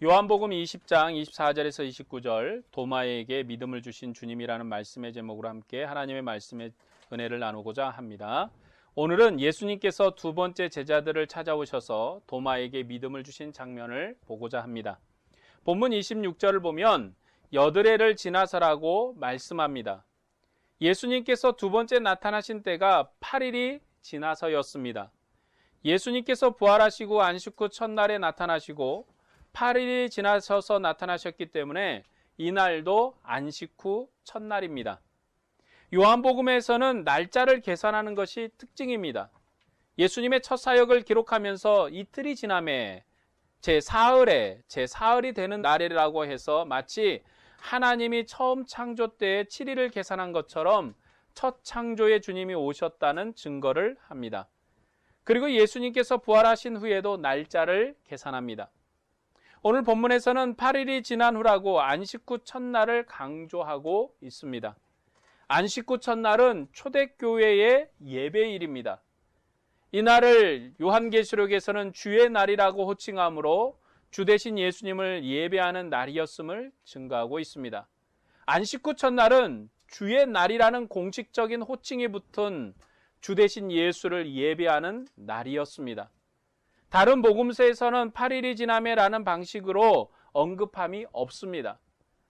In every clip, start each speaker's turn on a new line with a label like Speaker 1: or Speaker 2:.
Speaker 1: 요한복음 20장 24절에서 29절 도마에게 믿음을 주신 주님이라는 말씀의 제목으로 함께 하나님의 말씀의 은혜를 나누고자 합니다. 오늘은 예수님께서 두 번째 제자들을 찾아오셔서 도마에게 믿음을 주신 장면을 보고자 합니다. 본문 26절을 보면 여드레를 지나서라고 말씀합니다. 예수님께서 두 번째 나타나신 때가 8일이 지나서였습니다. 예수님께서 부활하시고 안식 후 첫날에 나타나시고 8일이 지나셔서 나타나셨기 때문에 이날도 안식 후 첫날입니다. 요한복음에서는 날짜를 계산하는 것이 특징입니다. 예수님의 첫 사역을 기록하면서 이틀이 지남에 제4일이 되는 날이라고 해서 마치 하나님이 처음 창조 때의 7일을 계산한 것처럼 첫 창조의 주님이 오셨다는 증거를 합니다. 그리고 예수님께서 부활하신 후에도 날짜를 계산합니다. 오늘 본문에서는 8일이 지난 후라고 안식 후 첫날을 강조하고 있습니다. 안식 후 첫날은 초대교회의 예배일입니다. 이날을 요한계시록에서는 주의 날이라고 호칭하므로 주 대신 예수님을 예배하는 날이었음을 증거하고 있습니다. 안식 후 첫날은 주의 날이라는 공식적인 호칭이 붙은 주 대신 예수를 예배하는 날이었습니다. 다른 복음서에서는 8일이 지나매라는 방식으로 언급함이 없습니다.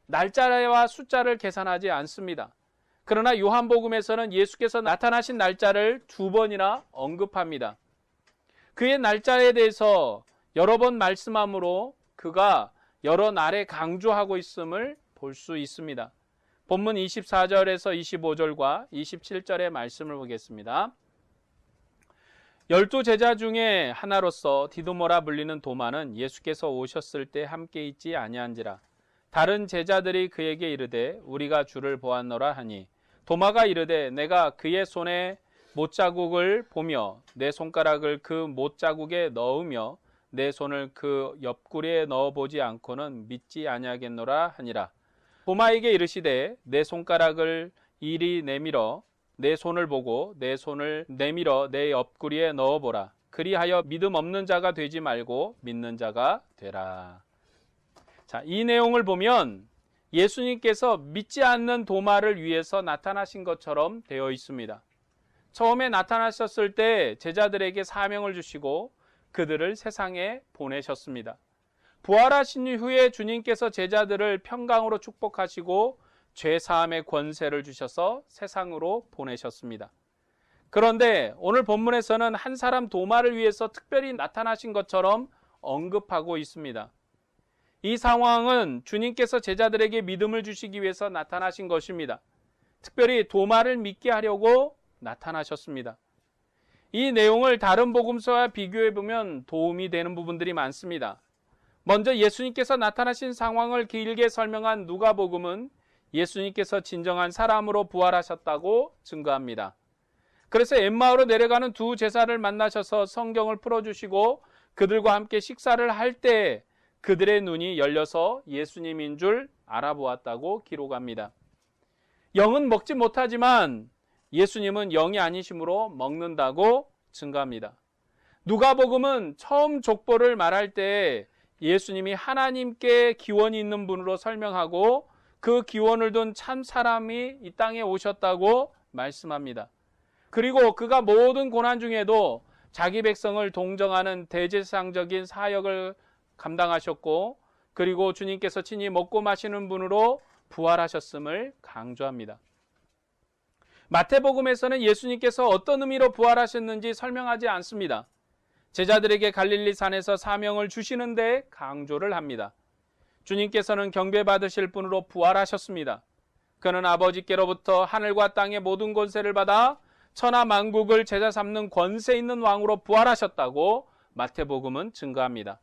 Speaker 1: 날짜와 숫자를 계산하지 않습니다. 그러나 요한복음에서는 예수께서 나타나신 날짜를 2번이나 언급합니다. 그의 날짜에 대해서 여러 번 말씀하므로 그가 여러 날에 강조하고 있음을 볼 수 있습니다. 본문 24절에서 25절과 27절의 말씀을 보겠습니다. 12 제자 중에 하나로서 디두모라 불리는 도마는 예수께서 오셨을 때 함께 있지 아니한지라. 다른 제자들이 그에게 이르되 우리가 주를 보았노라 하니 도마가 이르되 내가 그의 손에 못자국을 보며 내 손가락을 그 못자국에 넣으며 내 손을 그 옆구리에 넣어보지 않고는 믿지 아니하겠노라 하니라. 도마에게 이르시되 내 손가락을 이리 내밀어 내 손을 보고 내 손을 내밀어 내 옆구리에 넣어보라. 그리하여 믿음 없는 자가 되지 말고 믿는 자가 되라. 자, 이 내용을 보면 예수님께서 믿지 않는 도마를 위해서 나타나신 것처럼 되어 있습니다. 처음에 나타나셨을 때 제자들에게 사명을 주시고 그들을 세상에 보내셨습니다. 부활하신 후에 주님께서 제자들을 평강으로 축복하시고 죄사함의 권세를 주셔서 세상으로 보내셨습니다. 그런데 오늘 본문에서는 한 사람 도마를 위해서 특별히 나타나신 것처럼 언급하고 있습니다. 이 상황은 주님께서 제자들에게 믿음을 주시기 위해서 나타나신 것입니다. 특별히 도마를 믿게 하려고 나타나셨습니다. 이 내용을 다른 복음서와 비교해 보면 도움이 되는 부분들이 많습니다. 먼저 예수님께서 나타나신 상황을 길게 설명한 누가복음은 예수님께서 진정한 사람으로 부활하셨다고 증거합니다. 그래서 엠마오로 내려가는 두 제자를 만나셔서 성경을 풀어주시고 그들과 함께 식사를 할 때 그들의 눈이 열려서 예수님인 줄 알아보았다고 기록합니다. 영은 먹지 못하지만 예수님은 영이 아니심으로 먹는다고 증거합니다. 누가복음은 처음 족보를 말할 때 예수님이 하나님께 기원이 있는 분으로 설명하고 그 기원을 둔 참 사람이 이 땅에 오셨다고 말씀합니다. 그리고 그가 모든 고난 중에도 자기 백성을 동정하는 대제사장적인 사역을 감당하셨고 그리고 주님께서 친히 먹고 마시는 분으로 부활하셨음을 강조합니다. 마태복음에서는 예수님께서 어떤 의미로 부활하셨는지 설명하지 않습니다. 제자들에게 갈릴리 산에서 사명을 주시는데 강조를 합니다. 주님께서는 경배받으실 분으로 부활하셨습니다. 그는 아버지께로부터 하늘과 땅의 모든 권세를 받아 천하 만국을 제자 삼는 권세 있는 왕으로 부활하셨다고 마태복음은 증거합니다.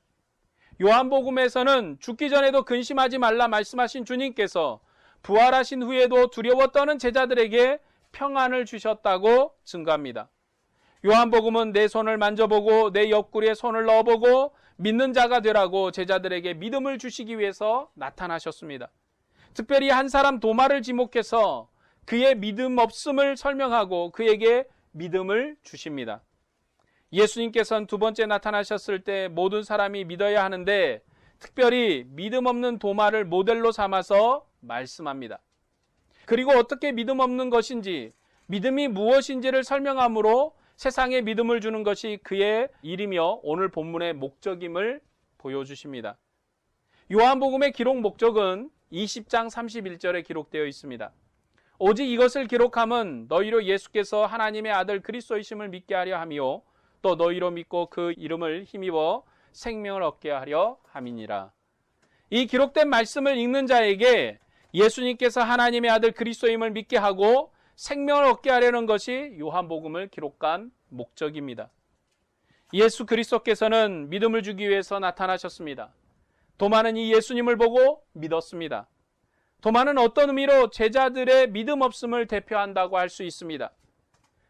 Speaker 1: 요한복음에서는 죽기 전에도 근심하지 말라 말씀하신 주님께서 부활하신 후에도 두려워 떠는 제자들에게 평안을 주셨다고 증거합니다. 요한복음은 내 손을 만져보고 내 옆구리에 손을 넣어보고 믿는 자가 되라고 제자들에게 믿음을 주시기 위해서 나타나셨습니다. 특별히 한 사람 도마를 지목해서 그의 믿음 없음을 설명하고 그에게 믿음을 주십니다. 예수님께서는 두 번째 나타나셨을 때 모든 사람이 믿어야 하는데 특별히 믿음 없는 도마를 모델로 삼아서 말씀합니다. 그리고 어떻게 믿음 없는 것인지, 믿음이 무엇인지를 설명함으로 세상에 믿음을 주는 것이 그의 일이며 오늘 본문의 목적임을 보여주십니다. 요한복음의 기록 목적은 20장 31절에 기록되어 있습니다. 오직 이것을 기록함은 너희로 예수께서 하나님의 아들 그리스도이심을 믿게 하려 함이요 또 너희로 믿고 그 이름을 힘입어 생명을 얻게 하려 함이니라. 이 기록된 말씀을 읽는 자에게 예수님께서 하나님의 아들 그리스도임을 믿게 하고 생명을 얻게 하려는 것이 요한복음을 기록한 목적입니다. 예수 그리스도께서는 믿음을 주기 위해서 나타나셨습니다. 도마는 이 예수님을 보고 믿었습니다. 도마는 어떤 의미로 제자들의 믿음 없음을 대표한다고 할 수 있습니다.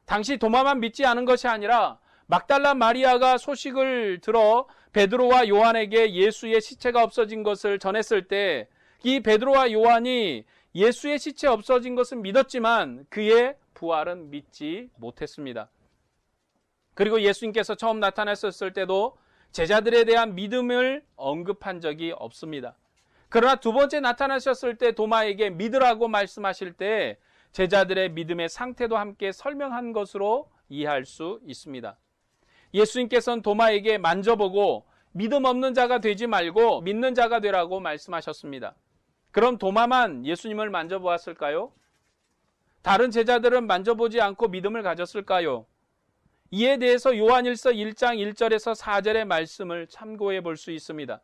Speaker 1: 당시 도마만 믿지 않은 것이 아니라 막달라 마리아가 소식을 들어 베드로와 요한에게 예수의 시체가 없어진 것을 전했을 때 이 베드로와 요한이 예수의 시체 없어진 것은 믿었지만 그의 부활은 믿지 못했습니다. 그리고 예수님께서 처음 나타났을 때도 제자들에 대한 믿음을 언급한 적이 없습니다. 그러나 두 번째 나타나셨을 때 도마에게 믿으라고 말씀하실 때 제자들의 믿음의 상태도 함께 설명한 것으로 이해할 수 있습니다. 예수님께서는 도마에게 만져보고 믿음 없는 자가 되지 말고 믿는 자가 되라고 말씀하셨습니다. 그럼 도마만 예수님을 만져보았을까요? 다른 제자들은 만져보지 않고 믿음을 가졌을까요? 이에 대해서 요한일서 1장 1절에서 4절의 말씀을 참고해 볼 수 있습니다.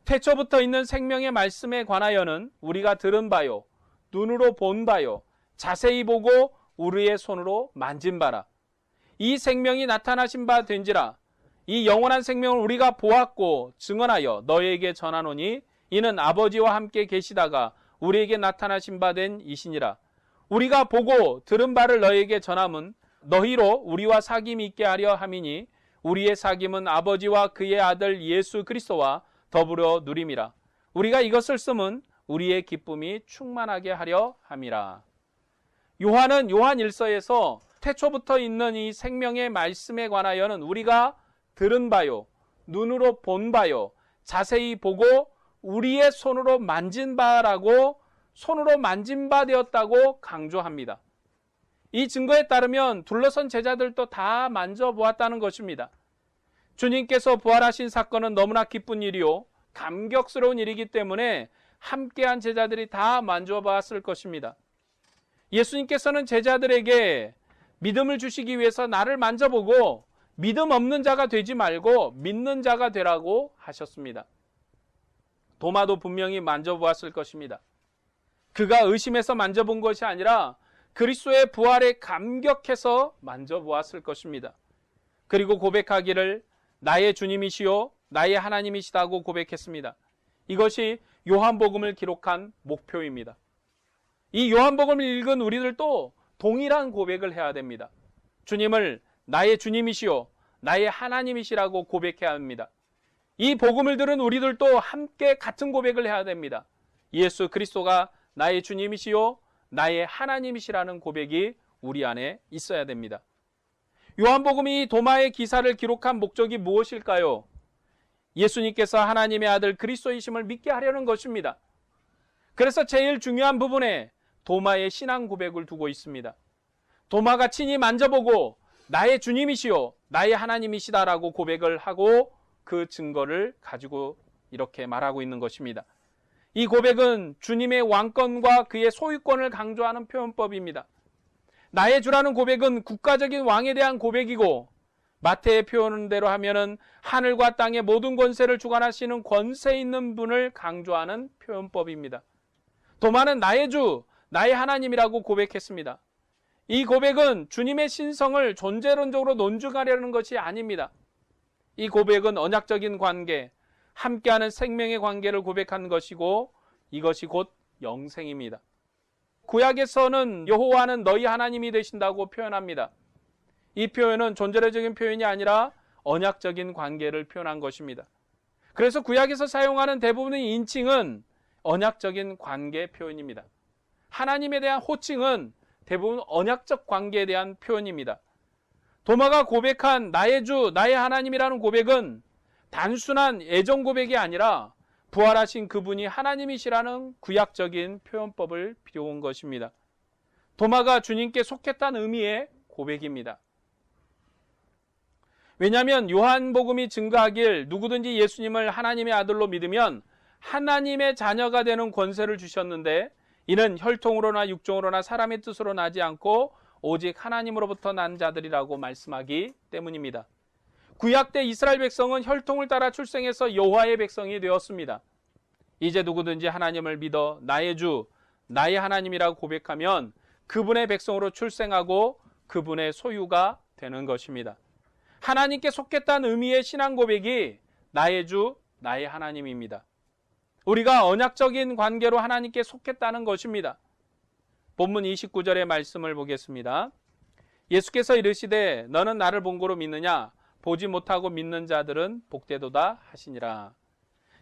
Speaker 1: 태초부터 있는 생명의 말씀에 관하여는 우리가 들은 바요, 눈으로 본 바요, 자세히 보고 우리의 손으로 만진 바라. 이 생명이 나타나신 바 된지라. 이 영원한 생명을 우리가 보았고 증언하여 너희에게 전하노니 이는 아버지와 함께 계시다가 우리에게 나타나신 바 된 이시니라. 우리가 보고 들은 바를 너희에게 전함은 너희로 우리와 사귐이 있게 하려 함이니 우리의 사귐은 아버지와 그의 아들 예수 그리스도와 더불어 누림이라. 우리가 이것을 쓰면 우리의 기쁨이 충만하게 하려 함이라. 요한은 요한일서에서 태초부터 있는 이 생명의 말씀에 관하여는 우리가 들은 바요, 눈으로 본 바요, 자세히 보고 우리의 손으로 만진 바라고 손으로 만진 바 되었다고 강조합니다. 이 증거에 따르면 둘러선 제자들도 다 만져보았다는 것입니다. 주님께서 부활하신 사건은 너무나 기쁜 일이요 감격스러운 일이기 때문에 함께한 제자들이 다 만져보았을 것입니다. 예수님께서는 제자들에게 믿음을 주시기 위해서 나를 만져보고 믿음 없는 자가 되지 말고 믿는 자가 되라고 하셨습니다. 도마도 분명히 만져보았을 것입니다. 그가 의심해서 만져본 것이 아니라 그리스도의 부활에 감격해서 만져보았을 것입니다. 그리고 고백하기를 나의 주님이시요 나의 하나님이시다고 고백했습니다. 이것이 요한복음을 기록한 목표입니다. 이 요한복음을 읽은 우리들도 동일한 고백을 해야 됩니다. 주님을 나의 주님이시요 나의 하나님이시라고 고백해야 합니다. 이 복음을 들은 우리들도 함께 같은 고백을 해야 됩니다. 예수 그리스도가 나의 주님이시요 나의 하나님이시라는 고백이 우리 안에 있어야 됩니다. 요한복음이 도마의 기사를 기록한 목적이 무엇일까요? 예수님께서 하나님의 아들 그리스도이심을 믿게 하려는 것입니다. 그래서 제일 중요한 부분에 도마의 신앙 고백을 두고 있습니다. 도마가 친히 만져보고 나의 주님이시요 나의 하나님이시다라고 고백을 하고 그 증거를 가지고 이렇게 말하고 있는 것입니다. 이 고백은 주님의 왕권과 그의 소유권을 강조하는 표현법입니다. 나의 주라는 고백은 국가적인 왕에 대한 고백이고 마태의 표현대로 하면은 하늘과 땅의 모든 권세를 주관하시는 권세 있는 분을 강조하는 표현법입니다. 도마는 나의 주, 나의 하나님이라고 고백했습니다. 이 고백은 주님의 신성을 존재론적으로 논증하려는 것이 아닙니다. 이 고백은 언약적인 관계, 함께하는 생명의 관계를 고백한 것이고 이것이 곧 영생입니다. 구약에서는 여호와는 너희 하나님이 되신다고 표현합니다. 이 표현은 존재론적인 표현이 아니라 언약적인 관계를 표현한 것입니다. 그래서 구약에서 사용하는 대부분의 인칭은 언약적인 관계 표현입니다. 하나님에 대한 호칭은 대부분 언약적 관계에 대한 표현입니다. 도마가 고백한 나의 주, 나의 하나님이라는 고백은 단순한 애정 고백이 아니라 부활하신 그분이 하나님이시라는 구약적인 표현법을 비워온 것입니다. 도마가 주님께 속했다는 의미의 고백입니다. 왜냐하면 요한복음이 증거하길 누구든지 예수님을 하나님의 아들로 믿으면 하나님의 자녀가 되는 권세를 주셨는데 이는 혈통으로나 육종으로나 사람의 뜻으로 나지 않고 오직 하나님으로부터 난 자들이라고 말씀하기 때문입니다. 구약 때 이스라엘 백성은 혈통을 따라 출생해서 여호와의 백성이 되었습니다. 이제 누구든지 하나님을 믿어 나의 주, 나의 하나님이라고 고백하면 그분의 백성으로 출생하고 그분의 소유가 되는 것입니다. 하나님께 속했다는 의미의 신앙 고백이 나의 주, 나의 하나님입니다. 우리가 언약적인 관계로 하나님께 속했다는 것입니다. 본문 29절의 말씀을 보겠습니다. 예수께서 이르시되 너는 나를 본고로 믿느냐? 보지 못하고 믿는 자들은 복되도다 하시니라.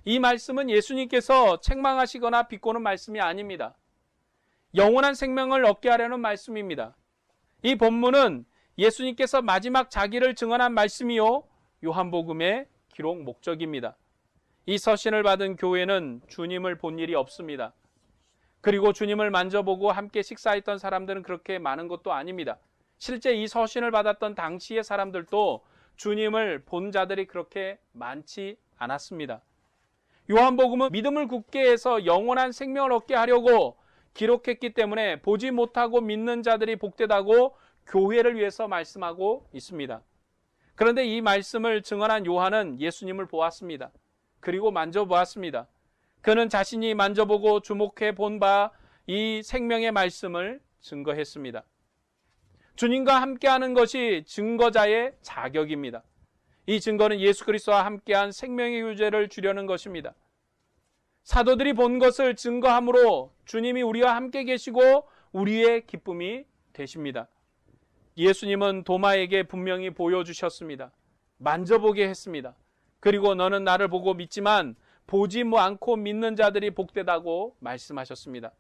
Speaker 1: 이 말씀은 예수님께서 책망하시거나 비꼬는 말씀이 아닙니다. 영원한 생명을 얻게 하려는 말씀입니다. 이 본문은 예수님께서 마지막 자기를 증언한 말씀이요 요한복음의 기록 목적입니다. 이 서신을 받은 교회는 주님을 본 일이 없습니다. 그리고 주님을 만져보고 함께 식사했던 사람들은 그렇게 많은 것도 아닙니다. 실제 이 서신을 받았던 당시의 사람들도 주님을 본 자들이 그렇게 많지 않았습니다. 요한복음은 믿음을 굳게 해서 영원한 생명을 얻게 하려고 기록했기 때문에 보지 못하고 믿는 자들이 복되다고 교회를 위해서 말씀하고 있습니다. 그런데 이 말씀을 증언한 요한은 예수님을 보았습니다. 그리고 만져보았습니다. 그는 자신이 만져보고 주목해 본 바 이 생명의 말씀을 증거했습니다. 주님과 함께하는 것이 증거자의 자격입니다. 이 증거는 예수 그리스도와 함께한 생명의 유죄를 주려는 것입니다. 사도들이 본 것을 증거함으로 주님이 우리와 함께 계시고 우리의 기쁨이 되십니다. 예수님은 도마에게 분명히 보여주셨습니다. 만져보게 했습니다. 그리고 너는 나를 보고 믿지만 보지 않고 믿는 자들이 복되다고 말씀하셨습니다.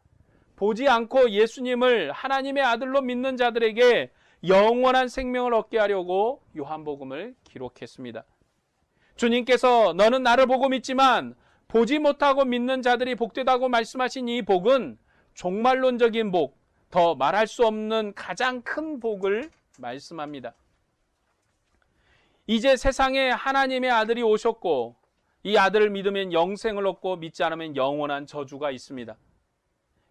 Speaker 1: 보지 않고 예수님을 하나님의 아들로 믿는 자들에게 영원한 생명을 얻게 하려고 요한복음을 기록했습니다. 주님께서 너는 나를 보고 믿지만 보지 못하고 믿는 자들이 복되다고 말씀하신 이 복은 종말론적인 복, 더 말할 수 없는 가장 큰 복을 말씀합니다. 이제 세상에 하나님의 아들이 오셨고 이 아들을 믿으면 영생을 얻고 믿지 않으면 영원한 저주가 있습니다.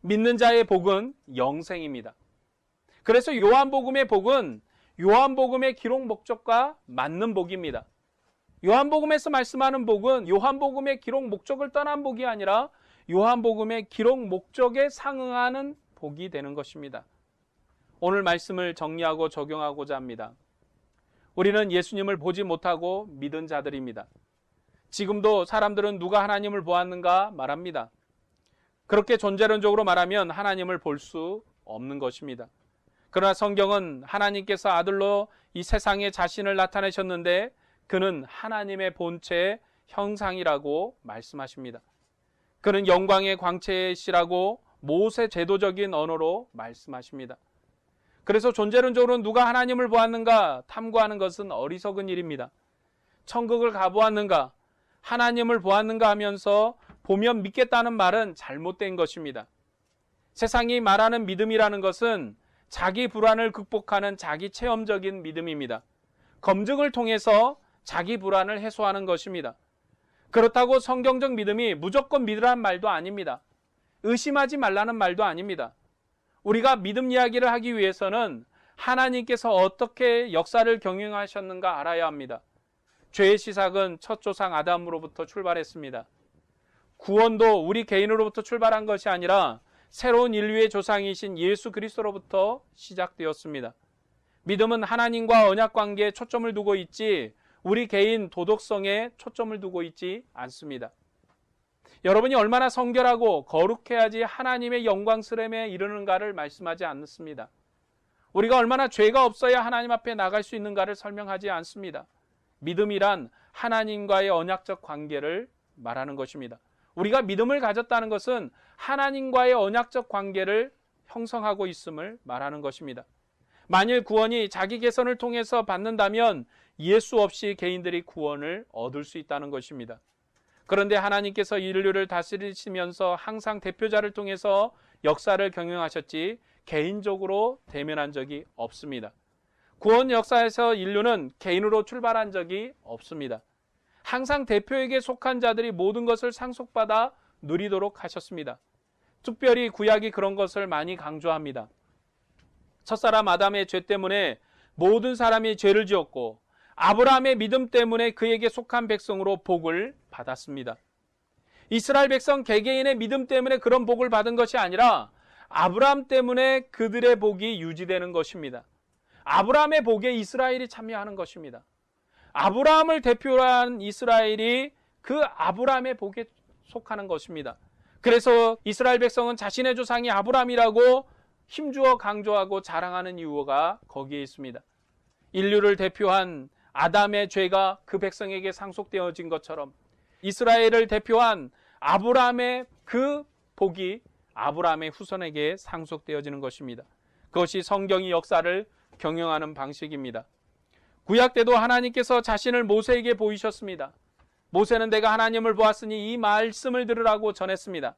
Speaker 1: 믿는 자의 복은 영생입니다. 그래서 요한복음의 복은 요한복음의 기록 목적과 맞는 복입니다. 요한복음에서 말씀하는 복은 요한복음의 기록 목적을 떠난 복이 아니라 요한복음의 기록 목적에 상응하는 복이 되는 것입니다. 오늘 말씀을 정리하고 적용하고자 합니다. 우리는 예수님을 보지 못하고 믿은 자들입니다. 지금도 사람들은 누가 하나님을 보았는가 말합니다. 그렇게 존재론적으로 말하면 하나님을 볼 수 없는 것입니다. 그러나 성경은 하나님께서 아들로 이 세상에 자신을 나타내셨는데 그는 하나님의 본체의 형상이라고 말씀하십니다. 그는 영광의 광채시라고 모세 제도적인 언어로 말씀하십니다. 그래서 존재론적으로 누가 하나님을 보았는가 탐구하는 것은 어리석은 일입니다. 천국을 가보았는가, 하나님을 보았는가 하면서 보면 믿겠다는 말은 잘못된 것입니다. 세상이 말하는 믿음이라는 것은 자기 불안을 극복하는 자기 체험적인 믿음입니다. 검증을 통해서 자기 불안을 해소하는 것입니다. 그렇다고 성경적 믿음이 무조건 믿으라는 말도 아닙니다. 의심하지 말라는 말도 아닙니다. 우리가 믿음 이야기를 하기 위해서는 하나님께서 어떻게 역사를 경영하셨는가 알아야 합니다. 죄의 시작은 첫 조상 아담으로부터 출발했습니다. 구원도 우리 개인으로부터 출발한 것이 아니라 새로운 인류의 조상이신 예수 그리스도로부터 시작되었습니다. 믿음은 하나님과 언약 관계에 초점을 두고 있지 우리 개인 도덕성에 초점을 두고 있지 않습니다. 여러분이 얼마나 성결하고 거룩해야지 하나님의 영광스러움에 이르는가를 말씀하지 않습니다. 우리가 얼마나 죄가 없어야 하나님 앞에 나갈 수 있는가를 설명하지 않습니다. 믿음이란 하나님과의 언약적 관계를 말하는 것입니다. 우리가 믿음을 가졌다는 것은 하나님과의 언약적 관계를 형성하고 있음을 말하는 것입니다. 만일 구원이 자기 개선을 통해서 받는다면 예수 없이 개인들이 구원을 얻을 수 있다는 것입니다. 그런데 하나님께서 인류를 다스리시면서 항상 대표자를 통해서 역사를 경영하셨지 개인적으로 대면한 적이 없습니다. 구원 역사에서 인류는 개인으로 출발한 적이 없습니다. 항상 대표에게 속한 자들이 모든 것을 상속받아 누리도록 하셨습니다. 특별히 구약이 그런 것을 많이 강조합니다. 첫사람 아담의 죄 때문에 모든 사람이 죄를 지었고 아브라함의 믿음 때문에 그에게 속한 백성으로 복을 받았습니다. 이스라엘 백성 개개인의 믿음 때문에 그런 복을 받은 것이 아니라 아브라함 때문에 그들의 복이 유지되는 것입니다. 아브라함의 복에 이스라엘이 참여하는 것입니다. 아브라함을 대표로 한 이스라엘이 그 아브라함의 복에 속하는 것입니다. 그래서 이스라엘 백성은 자신의 조상이 아브라함이라고 힘주어 강조하고 자랑하는 이유가 거기에 있습니다. 인류를 대표한 아담의 죄가 그 백성에게 상속되어진 것처럼 이스라엘을 대표한 아브라함의 그 복이 아브라함의 후손에게 상속되어지는 것입니다. 그것이 성경이 역사를 경영하는 방식입니다. 구약 때도 하나님께서 자신을 모세에게 보이셨습니다. 모세는 내가 하나님을 보았으니 이 말씀을 들으라고 전했습니다.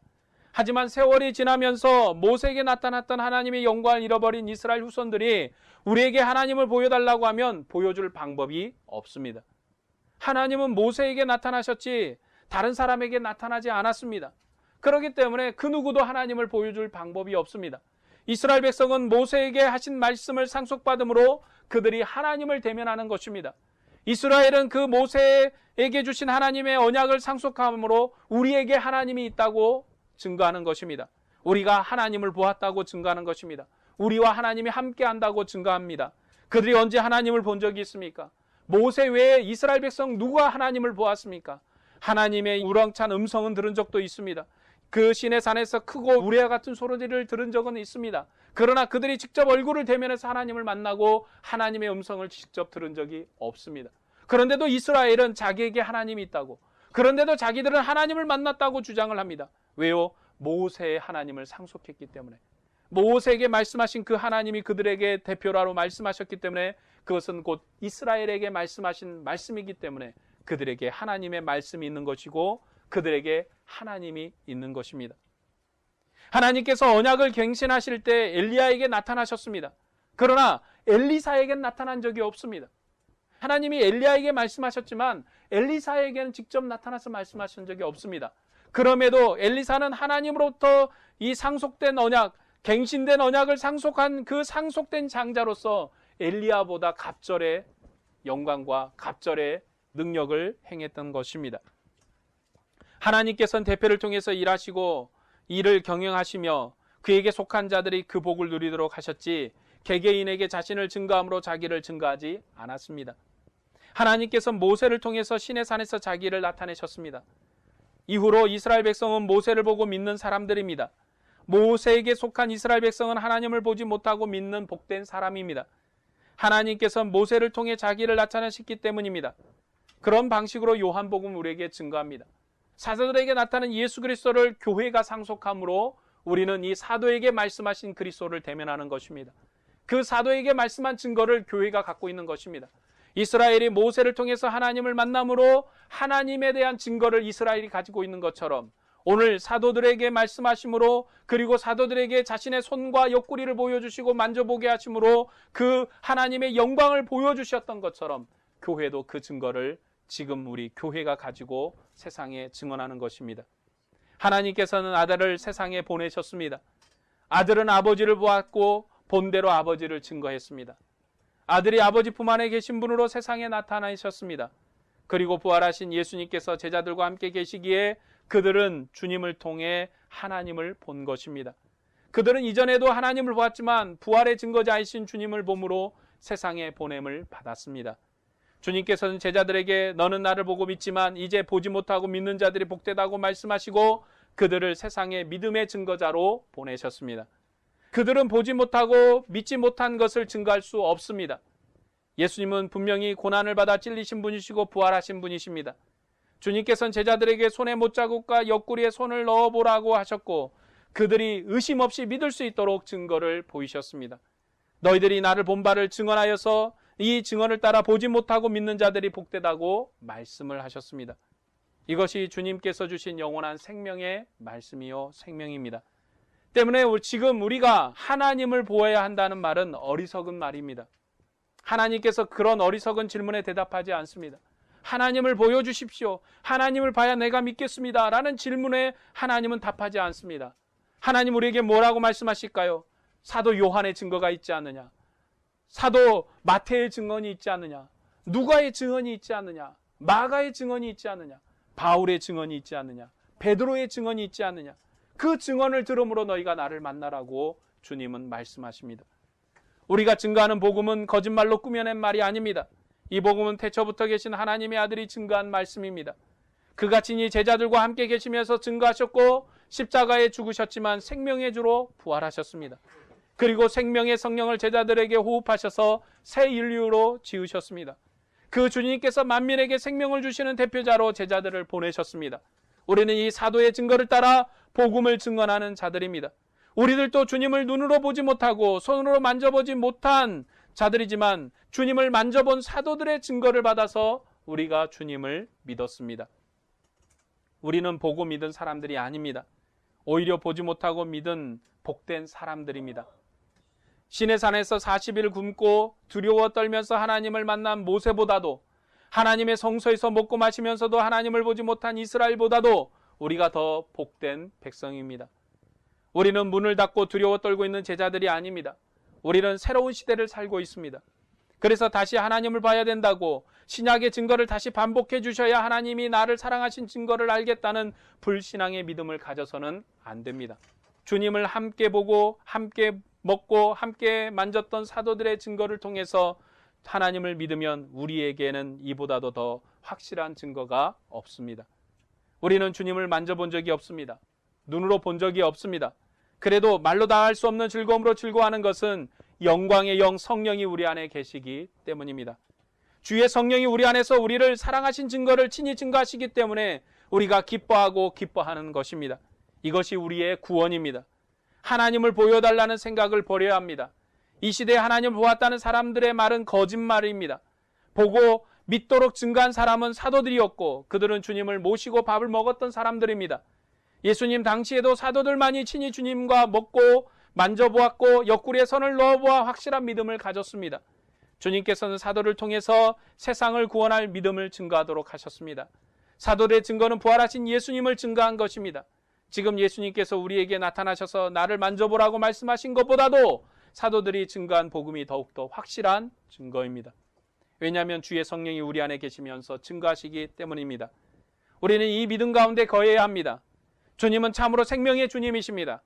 Speaker 1: 하지만 세월이 지나면서 모세에게 나타났던 하나님의 영광을 잃어버린 이스라엘 후손들이 우리에게 하나님을 보여달라고 하면 보여줄 방법이 없습니다. 하나님은 모세에게 나타나셨지 다른 사람에게 나타나지 않았습니다. 그렇기 때문에 그 누구도 하나님을 보여줄 방법이 없습니다. 이스라엘 백성은 모세에게 하신 말씀을 상속받음으로 그들이 하나님을 대면하는 것입니다. 이스라엘은 그 모세에게 주신 하나님의 언약을 상속함으로 우리에게 하나님이 있다고 증거하는 것입니다. 우리가 하나님을 보았다고 증거하는 것입니다. 우리와 하나님이 함께한다고 증거합니다. 그들이 언제 하나님을 본 적이 있습니까? 모세 외에 이스라엘 백성 누가 하나님을 보았습니까? 하나님의 우렁찬 음성은 들은 적도 있습니다. 그 시내 산에서 크고 우레와 같은 소리를 들은 적은 있습니다. 그러나 그들이 직접 얼굴을 대면해서 하나님을 만나고 하나님의 음성을 직접 들은 적이 없습니다. 그런데도 이스라엘은 자기에게 하나님이 있다고, 그런데도 자기들은 하나님을 만났다고 주장을 합니다. 왜요? 모세의 하나님을 상속했기 때문에. 모세에게 말씀하신 그 하나님이 그들에게 대표라로 말씀하셨기 때문에 그것은 곧 이스라엘에게 말씀하신 말씀이기 때문에 그들에게 하나님의 말씀이 있는 것이고 그들에게 하나님이 있는 것입니다. 하나님께서 언약을 갱신하실 때 엘리야에게 나타나셨습니다. 그러나 엘리사에게 나타난 적이 없습니다. 하나님이 엘리야에게 말씀하셨지만 엘리사에게는 직접 나타나서 말씀하신 적이 없습니다. 그럼에도 엘리사는 하나님으로부터 이 상속된 언약, 갱신된 언약을 상속한 그 상속된 장자로서 엘리야보다 갑절의 영광과 갑절의 능력을 행했던 것입니다. 하나님께서는 대표를 통해서 일하시고 일을 경영하시며 그에게 속한 자들이 그 복을 누리도록 하셨지 개개인에게 자신을 증거함으로 자기를 증거하지 않았습니다. 하나님께서는 모세를 통해서 시내 산에서 자기를 나타내셨습니다. 이후로 이스라엘 백성은 모세를 보고 믿는 사람들입니다. 모세에게 속한 이스라엘 백성은 하나님을 보지 못하고 믿는 복된 사람입니다. 하나님께서는 모세를 통해 자기를 나타내셨기 때문입니다. 그런 방식으로 요한복음 우리에게 증거합니다. 사도들에게 나타난 예수 그리스도를 교회가 상속함으로 우리는 이 사도에게 말씀하신 그리스도를 대면하는 것입니다. 그 사도에게 말씀한 증거를 교회가 갖고 있는 것입니다. 이스라엘이 모세를 통해서 하나님을 만남으로 하나님에 대한 증거를 이스라엘이 가지고 있는 것처럼 오늘 사도들에게 말씀하심으로 그리고 사도들에게 자신의 손과 옆구리를 보여주시고 만져보게 하심으로 그 하나님의 영광을 보여주셨던 것처럼 교회도 그 증거를 지금 우리 교회가 가지고 세상에 증언하는 것입니다. 하나님께서는 아들을 세상에 보내셨습니다. 아들은 아버지를 보았고 본대로 아버지를 증거했습니다. 아들이 아버지 품 안에 계신 분으로 세상에 나타나셨습니다. 그리고 부활하신 예수님께서 제자들과 함께 계시기에 그들은 주님을 통해 하나님을 본 것입니다. 그들은 이전에도 하나님을 보았지만 부활의 증거자이신 주님을 봄으로 세상에 보냄을 받았습니다. 주님께서는 제자들에게 너는 나를 보고 믿지만 이제 보지 못하고 믿는 자들이 복되다고 말씀하시고 그들을 세상의 믿음의 증거자로 보내셨습니다. 그들은 보지 못하고 믿지 못한 것을 증거할 수 없습니다. 예수님은 분명히 고난을 받아 찔리신 분이시고 부활하신 분이십니다. 주님께서는 제자들에게 손에 못자국과 옆구리에 손을 넣어보라고 하셨고 그들이 의심 없이 믿을 수 있도록 증거를 보이셨습니다. 너희들이 나를 본 바를 증언하여서 이 증언을 따라 보지 못하고 믿는 자들이 복되다고 말씀을 하셨습니다. 이것이 주님께서 주신 영원한 생명의 말씀이요 생명입니다. 때문에 지금 우리가 하나님을 보아야 한다는 말은 어리석은 말입니다. 하나님께서 그런 어리석은 질문에 대답하지 않습니다. 하나님을 보여주십시오. 하나님을 봐야 내가 믿겠습니다. 라는 질문에 하나님은 답하지 않습니다. 하나님 우리에게 뭐라고 말씀하실까요? 사도 요한의 증거가 있지 않느냐? 사도 마태의 증언이 있지 않느냐? 누가의 증언이 있지 않느냐? 마가의 증언이 있지 않느냐? 바울의 증언이 있지 않느냐? 베드로의 증언이 있지 않느냐? 그 증언을 들음으로 너희가 나를 만나라고 주님은 말씀하십니다. 우리가 증거하는 복음은 거짓말로 꾸며낸 말이 아닙니다. 이 복음은 태초부터 계신 하나님의 아들이 증거한 말씀입니다. 그가 친히 제자들과 함께 계시면서 증거하셨고 십자가에 죽으셨지만 생명의 주로 부활하셨습니다. 그리고 생명의 성령을 제자들에게 호흡하셔서 새 인류로 지으셨습니다. 그 주님께서 만민에게 생명을 주시는 대표자로 제자들을 보내셨습니다. 우리는 이 사도의 증거를 따라 복음을 증언하는 자들입니다. 우리들도 주님을 눈으로 보지 못하고 손으로 만져보지 못한 자들이지만 주님을 만져본 사도들의 증거를 받아서 우리가 주님을 믿었습니다. 우리는 보고 믿은 사람들이 아닙니다. 오히려 보지 못하고 믿은 복된 사람들입니다. 시내산에서 40일 굶고 두려워 떨면서 하나님을 만난 모세보다도, 하나님의 성소에서 먹고 마시면서도 하나님을 보지 못한 이스라엘보다도 우리가 더 복된 백성입니다. 우리는 문을 닫고 두려워 떨고 있는 제자들이 아닙니다. 우리는 새로운 시대를 살고 있습니다. 그래서 다시 하나님을 봐야 된다고 신약의 증거를 다시 반복해 주셔야 하나님이 나를 사랑하신 증거를 알겠다는 불신앙의 믿음을 가져서는 안 됩니다. 주님을 함께 보고 함께 먹고 함께 만졌던 사도들의 증거를 통해서 하나님을 믿으면 우리에게는 이보다도 더 확실한 증거가 없습니다. 우리는 주님을 만져본 적이 없습니다. 눈으로 본 적이 없습니다. 그래도 말로 다 할 수 없는 즐거움으로 즐거워하는 것은 영광의 영 성령이 우리 안에 계시기 때문입니다. 주의 성령이 우리 안에서 우리를 사랑하신 증거를 친히 증거하시기 때문에 우리가 기뻐하고 기뻐하는 것입니다. 이것이 우리의 구원입니다. 하나님을 보여달라는 생각을 버려야 합니다. 이 시대에 하나님을 보았다는 사람들의 말은 거짓말입니다. 보고 믿도록 증거한 사람은 사도들이었고 그들은 주님을 모시고 밥을 먹었던 사람들입니다. 예수님 당시에도 사도들만이 친히 주님과 먹고 만져보았고 옆구리에 손을 넣어보아 확실한 믿음을 가졌습니다. 주님께서는 사도를 통해서 세상을 구원할 믿음을 증거하도록 하셨습니다. 사도들의 증거는 부활하신 예수님을 증거한 것입니다. 지금 예수님께서 우리에게 나타나셔서 나를 만져보라고 말씀하신 것보다도 사도들이 증거한 복음이 더욱더 확실한 증거입니다. 왜냐하면 주의 성령이 우리 안에 계시면서 증거하시기 때문입니다. 우리는 이 믿음 가운데 거해야 합니다. 주님은 참으로 생명의 주님이십니다.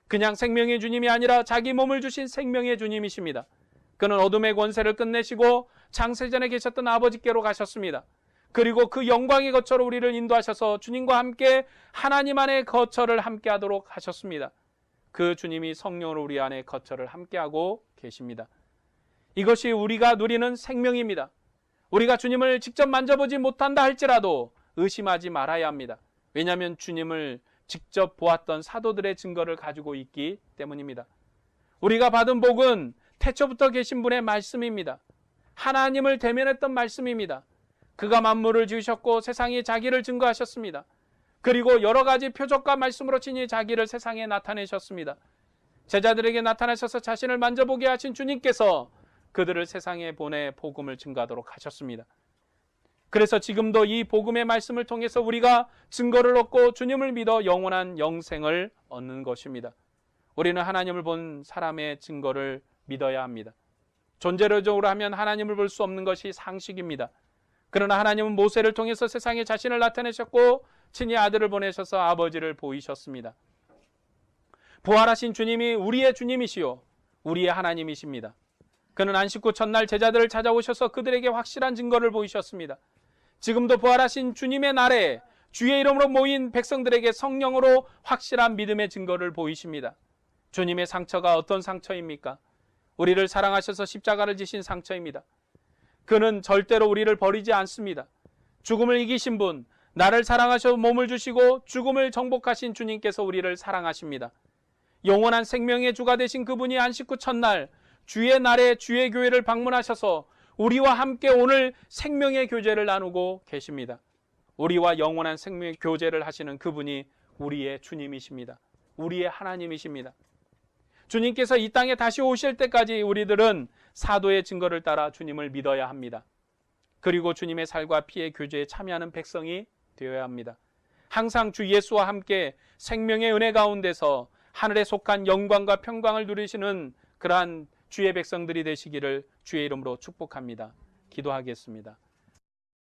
Speaker 1: 그냥 생명의 주님이 아니라 자기 몸을 주신 생명의 주님이십니다. 그는 어둠의 권세를 끝내시고 창세전에 계셨던 아버지께로 가셨습니다. 그리고 그 영광의 거처로 우리를 인도하셔서 주님과 함께 하나님 안의 거처를 함께 하도록 하셨습니다. 그 주님이 성령으로 우리 안에 거처를 함께하고 계십니다. 이것이 우리가 누리는 생명입니다. 우리가 주님을 직접 만져보지 못한다 할지라도 의심하지 말아야 합니다. 왜냐하면 주님을 직접 보았던 사도들의 증거를 가지고 있기 때문입니다. 우리가 받은 복은 태초부터 계신 분의 말씀입니다. 하나님을 대면했던 말씀입니다. 그가 만물을 지으셨고 세상에 자기를 증거하셨습니다. 그리고 여러 가지 표적과 말씀으로 친히 자기를 세상에 나타내셨습니다. 제자들에게 나타나셔서 자신을 만져보게 하신 주님께서 그들을 세상에 보내 복음을 증거하도록 하셨습니다. 그래서 지금도 이 복음의 말씀을 통해서 우리가 증거를 얻고 주님을 믿어 영원한 영생을 얻는 것입니다. 우리는 하나님을 본 사람의 증거를 믿어야 합니다. 존재론적으로 하면 하나님을 볼 수 없는 것이 상식입니다. 그러나 하나님은 모세를 통해서 세상에 자신을 나타내셨고 친히 아들을 보내셔서 아버지를 보이셨습니다. 부활하신 주님이 우리의 주님이시요 우리의 하나님이십니다. 그는 안식 후 첫날 제자들을 찾아오셔서 그들에게 확실한 증거를 보이셨습니다. 지금도 부활하신 주님의 날에 주의 이름으로 모인 백성들에게 성령으로 확실한 믿음의 증거를 보이십니다. 주님의 상처가 어떤 상처입니까? 우리를 사랑하셔서 십자가를 지신 상처입니다. 그는 절대로 우리를 버리지 않습니다. 죽음을 이기신 분, 나를 사랑하셔 몸을 주시고 죽음을 정복하신 주님께서 우리를 사랑하십니다. 영원한 생명의 주가 되신 그분이 안식 후 첫날 주의 날에 주의 교회를 방문하셔서 우리와 함께 오늘 생명의 교제를 나누고 계십니다. 우리와 영원한 생명의 교제를 하시는 그분이 우리의 주님이십니다. 우리의 하나님이십니다. 주님께서 이 땅에 다시 오실 때까지 우리들은 사도의 증거를 따라 주님을 믿어야 합니다. 그리고 주님의 살과 피의 교제에 참여하는 백성이 되어야 합니다. 항상 주 예수와 함께 생명의 은혜 가운데서 하늘에 속한 영광과 평강을 누리시는 그러한 주의 백성들이 되시기를 주의 이름으로 축복합니다. 기도하겠습니다.